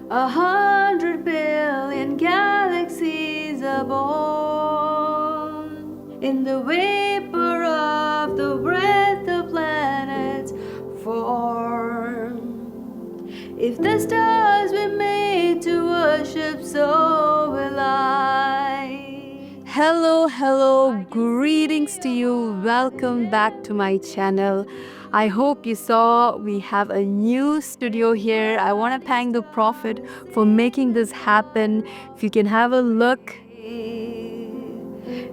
100 billion galaxies are born. In the vapor of the breath the planets form. If the stars were made to worship, so will I. Hello, greetings to you. Welcome back to my channel. I hope you saw we have a new studio here. I want to thank the Prophet for making this happen. If you can have a look.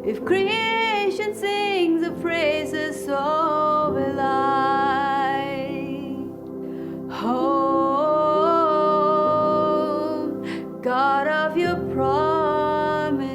If creation sings the praises, so will I. Oh, God of your promise,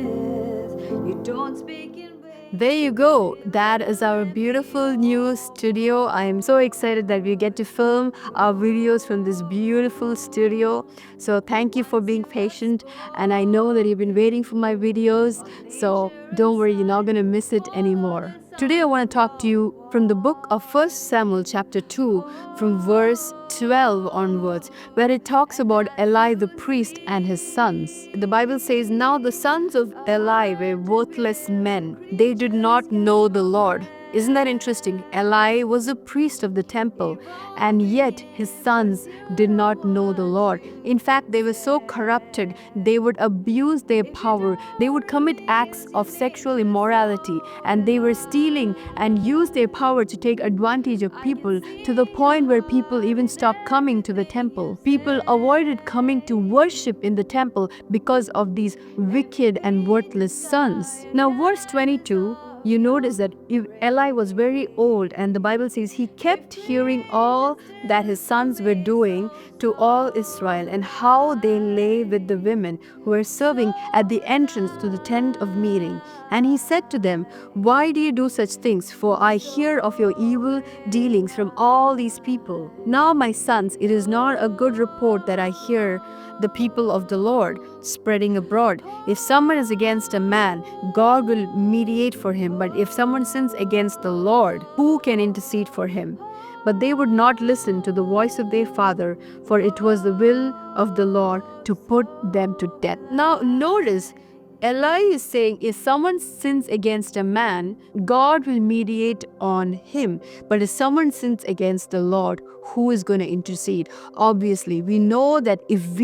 you don't speak in vain. There you go. That is our beautiful new studio. I am so excited that we get to film our videos from this beautiful studio. So thank you for being patient. And I know that you've been waiting for my videos. So don't worry, you're not going to miss it anymore. Today I want to talk to you from the book of 1 Samuel chapter 2 from verse 12 onwards, where it talks about Eli the priest and his sons. The Bible says, "Now the sons of Eli were worthless men. They did not know the Lord." Isn't that interesting? Eli was a priest of the temple, and yet his sons did not know the Lord. In fact, they were so corrupted, they would abuse their power, they would commit acts of sexual immorality, and they were stealing and use their power to take advantage of people to the point where people even stopped coming to the temple. People avoided coming to worship in the temple because of these wicked and worthless sons. Now, verse 22. You notice that Eli was very old, and the Bible says he kept hearing all that his sons were doing to all Israel and how they lay with the women who were serving at the entrance to the tent of meeting. And he said to them, "Why do you do such things? For I hear of your evil dealings from all these people. Now, my sons, it is not a good report that I hear the people of the Lord spreading abroad. If someone is against a man, God will mediate for him. But if someone sins against the Lord, who can intercede for him?" But they would not listen to the voice of their father, for it was the will of the Lord to put them to death. Now, notice Eli is saying if someone sins against a man, God will mediate on him. But if someone sins against the Lord, who is going to intercede? Obviously, we know that if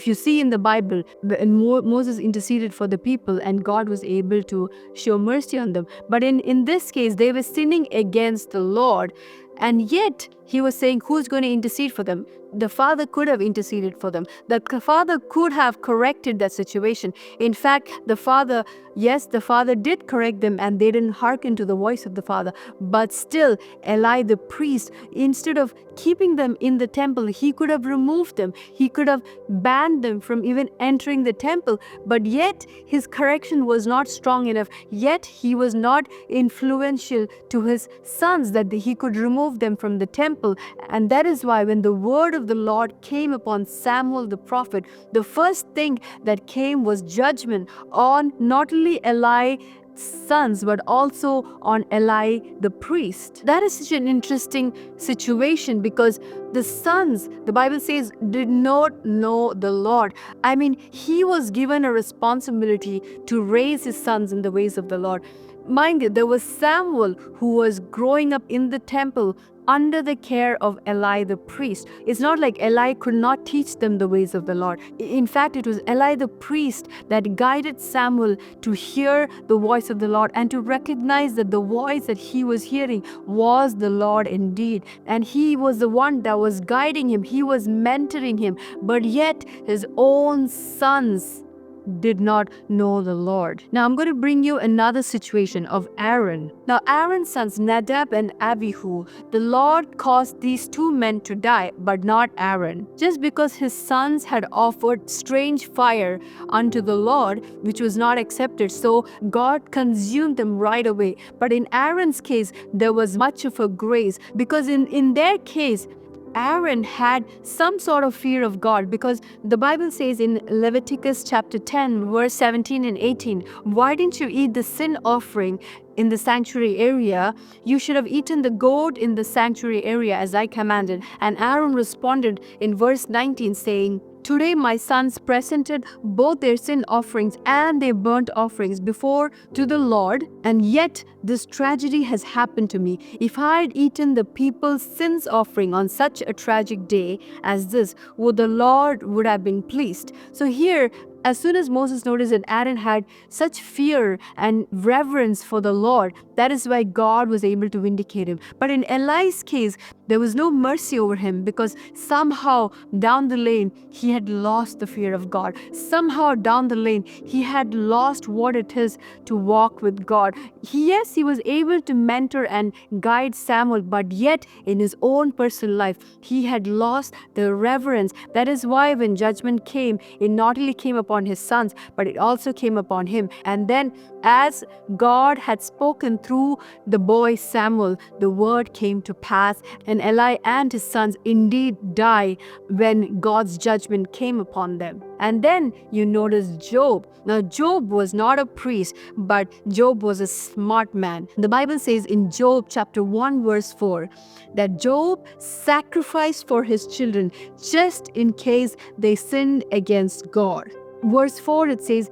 you see in the Bible, Moses interceded for the people and God was able to show mercy on them. But in this case, they were sinning against the Lord. And yet, he was saying, who's going to intercede for them? The father could have interceded for them. The father could have corrected that situation. In fact, the father did correct them and they didn't hearken to the voice of the father. But still, Eli the priest, instead of keeping them in the temple, he could have removed them. He could have banned them from even entering the temple. But yet, his correction was not strong enough. Yet, he was not influential to his sons that he could remove them from the temple. And that is why when the word of the Lord came upon Samuel the prophet, the first thing that came was judgment on not only Eli's sons but also on Eli the priest. That is such an interesting situation because the sons, the Bible says, did not know the Lord. I mean, he was given a responsibility to raise his sons in the ways of the Lord. Mind you, there was Samuel who was growing up in the temple under the care of Eli the priest. It's not like Eli could not teach them the ways of the Lord. In fact, it was Eli the priest that guided Samuel to hear the voice of the Lord and to recognize that the voice that he was hearing was the Lord indeed. And he was the one that was guiding him. He was mentoring him. But yet, his own sons did not know the Lord. Now I'm going to bring you another situation of Aaron. Now Aaron's sons Nadab and Abihu, the Lord caused these two men to die, but not Aaron. Just because his sons had offered strange fire unto the Lord, which was not accepted, so God consumed them right away. But in Aaron's case, there was much of a grace, because in their case, Aaron had some sort of fear of God, because the Bible says in Leviticus chapter 10, verse 17 and 18, "Why didn't you eat the sin offering in the sanctuary area? You should have eaten the goat in the sanctuary area as I commanded." And Aaron responded in verse 19 saying, Today my sons presented both their sin offerings and their burnt offerings before to the Lord, and yet this tragedy has happened to me. If I had eaten the people's sins offering on such a tragic day as this, would the Lord would have been pleased. So here, as soon as Moses noticed that Aaron had such fear and reverence for the Lord, that is why God was able to vindicate him. But in Eli's case, there was no mercy over him because somehow down the lane he had lost the fear of God. Somehow down the lane he had lost what it is to walk with God. Yes, he was able to mentor and guide Samuel, but yet in his own personal life he had lost the reverence. That is why when judgment came, it not only came upon his sons, but it also came upon him. And then as God had spoken through the boy Samuel, the word came to pass, and Eli and his sons indeed died when God's judgment came upon them. And then you notice Job. Now, Job was not a priest, but Job was a smart man. The Bible says in Job chapter 1 verse 4 that Job sacrificed for his children just in case they sinned against God. Verse 4, it says,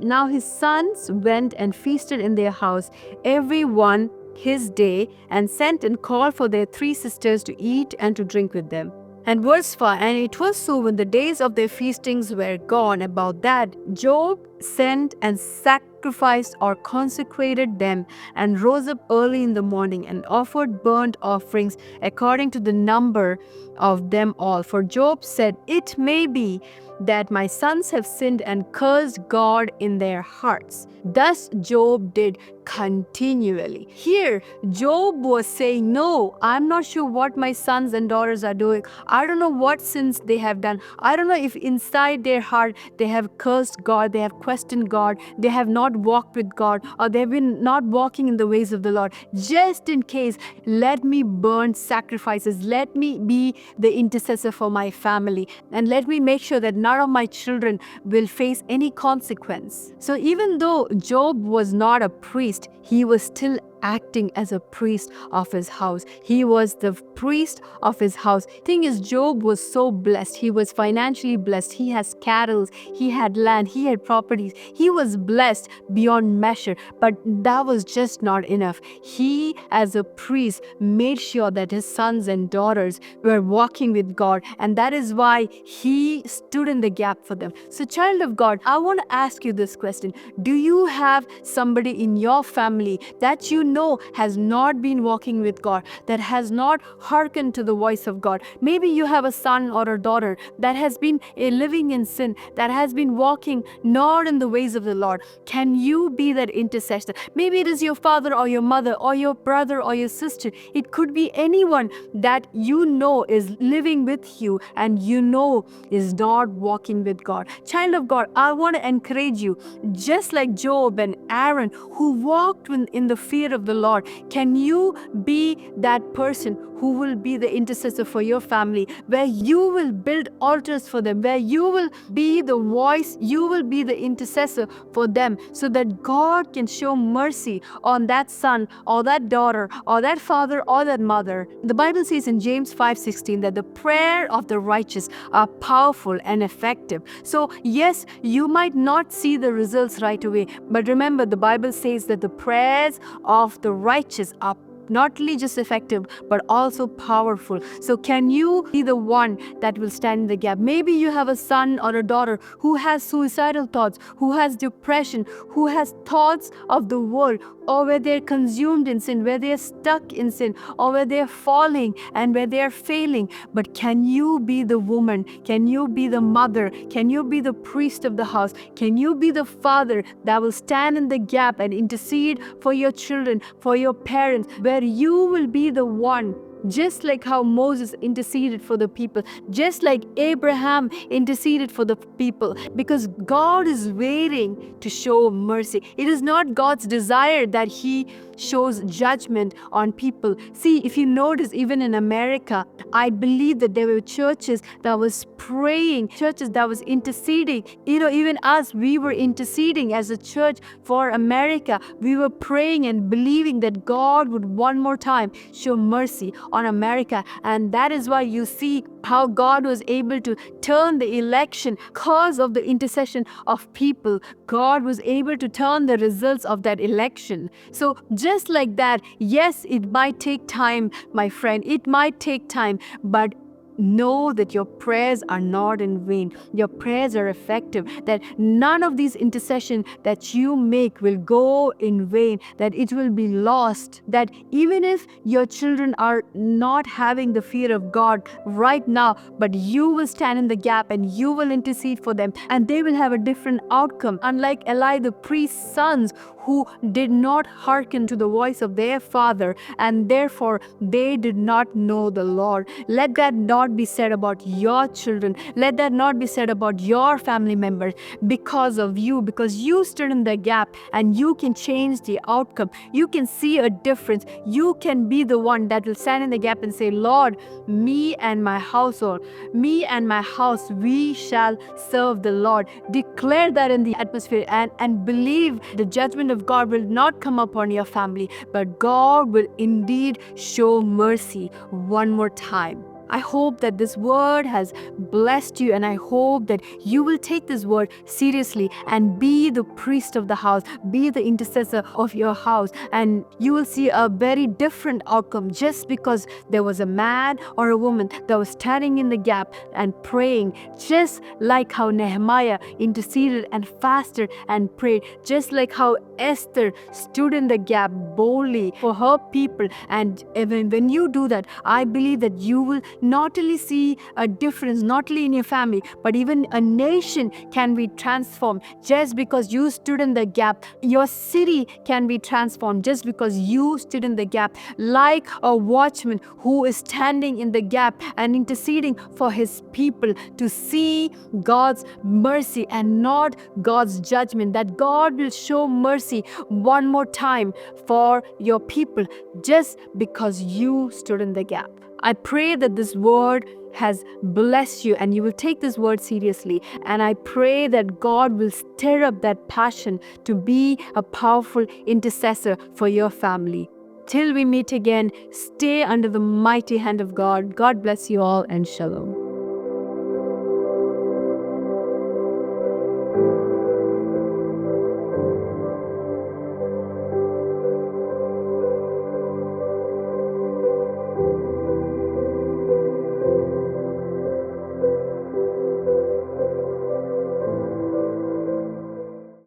Now his sons went and feasted in their house, every one his day, and sent and called for their 3 sisters to eat and to drink with them. And verse 5, and it was so when the days of their feastings were gone about that, Job sent and sacrificed or consecrated them, and rose up early in the morning and offered burnt offerings according to the number of them all. For Job said, It may be that my sons have sinned and cursed God in their hearts. Thus Job did continually. Here, Job was saying, no, I'm not sure what my sons and daughters are doing. I don't know what sins they have done. I don't know if inside their heart they have cursed God, they have questioned God, they have not walked with God, or they have been not walking in the ways of the Lord. Just in case, let me burn sacrifices. Let me be the intercessor for my family, and let me make sure that none of my children will face any consequence. So even though Job was not a priest, he was still acting as a priest of his house. He was the priest of his house. Thing is, Job was so blessed. He was financially blessed. He has cattle, he had land, he had properties. He was blessed beyond measure, but that was just not enough. He, as a priest, made sure that his sons and daughters were walking with God, and that is why he stood in the gap for them. So, child of God, I want to ask you this question. Do you have somebody in your family that you know has not been walking with God, that has not hearkened to the voice of God? Maybe you have a son or a daughter that has been living in sin, that has been walking not in the ways of the Lord. Can you be that intercessor? Maybe it is your father or your mother or your brother or your sister. It could be anyone that you know is living with you and you know is not walking with God. Child of God, I want to encourage you, just like Job and Aaron who walked in the fear of the Lord, can you be that person who will be the intercessor for your family, where you will build altars for them, where you will be the voice, you will be the intercessor for them, so that God can show mercy on that son or that daughter or that father or that mother. The Bible says in James 5:16 that the prayer of the righteous are powerful and effective. So yes, you might not see the results right away, but remember, the Bible says that the prayers of the righteous are not only just effective, but also powerful. So can you be the one that will stand in the gap? Maybe you have a son or a daughter who has suicidal thoughts, who has depression, who has thoughts of the world, or where they're consumed in sin, where they're stuck in sin, or where they're falling and where they're failing. But can you be the woman? Can you be the mother? Can you be the priest of the house? Can you be the father that will stand in the gap and intercede for your children, for your parents, where you will be the one, just like how Moses interceded for the people, just like Abraham interceded for the people, because God is waiting to show mercy. It is not God's desire that He shows judgment on people. See, if you notice, even in America, I believe that there were churches that was praying, churches that was interceding. Even us, we were interceding as a church for America. We were praying and believing that God would one more time show mercy on America. And that is why you see how God was able to turn the election because of the intercession of people. God was able to turn the results of that election. So just like that, yes, it might take time, my friend. It might take time, but know that your prayers are not in vain. Your prayers are effective, that none of these intercession that you make will go in vain, that it will be lost, that even if your children are not having the fear of God right now, but you will stand in the gap and you will intercede for them, and they will have a different outcome. Unlike Eli, the priest's sons, who did not hearken to the voice of their father, and therefore they did not know the Lord. Let that not be said about your children. Let that not be said about your family members because of you, because you stood in the gap and you can change the outcome. You can see a difference. You can be the one that will stand in the gap and say, Lord, me and my household, me and my house, we shall serve the Lord. Declare that in the atmosphere and believe the judgment of God will not come upon your family, but God will indeed show mercy one more time. I hope that this word has blessed you, and I hope that you will take this word seriously and be the priest of the house, be the intercessor of your house, and you will see a very different outcome just because there was a man or a woman that was standing in the gap and praying, just like how Nehemiah interceded and fasted and prayed, just like how Esther stood in the gap boldly for her people. And even when you do that, I believe that you will not only see a difference, not only in your family, but even a nation can be transformed just because you stood in the gap. Your city can be transformed just because you stood in the gap, like a watchman who is standing in the gap and interceding for his people to see God's mercy and not God's judgment, that God will show mercy one more time for your people just because you stood in the gap. I pray that this word has blessed you and you will take this word seriously. And I pray that God will stir up that passion to be a powerful intercessor for your family. Till we meet again, stay under the mighty hand of God. God bless you all, and shalom.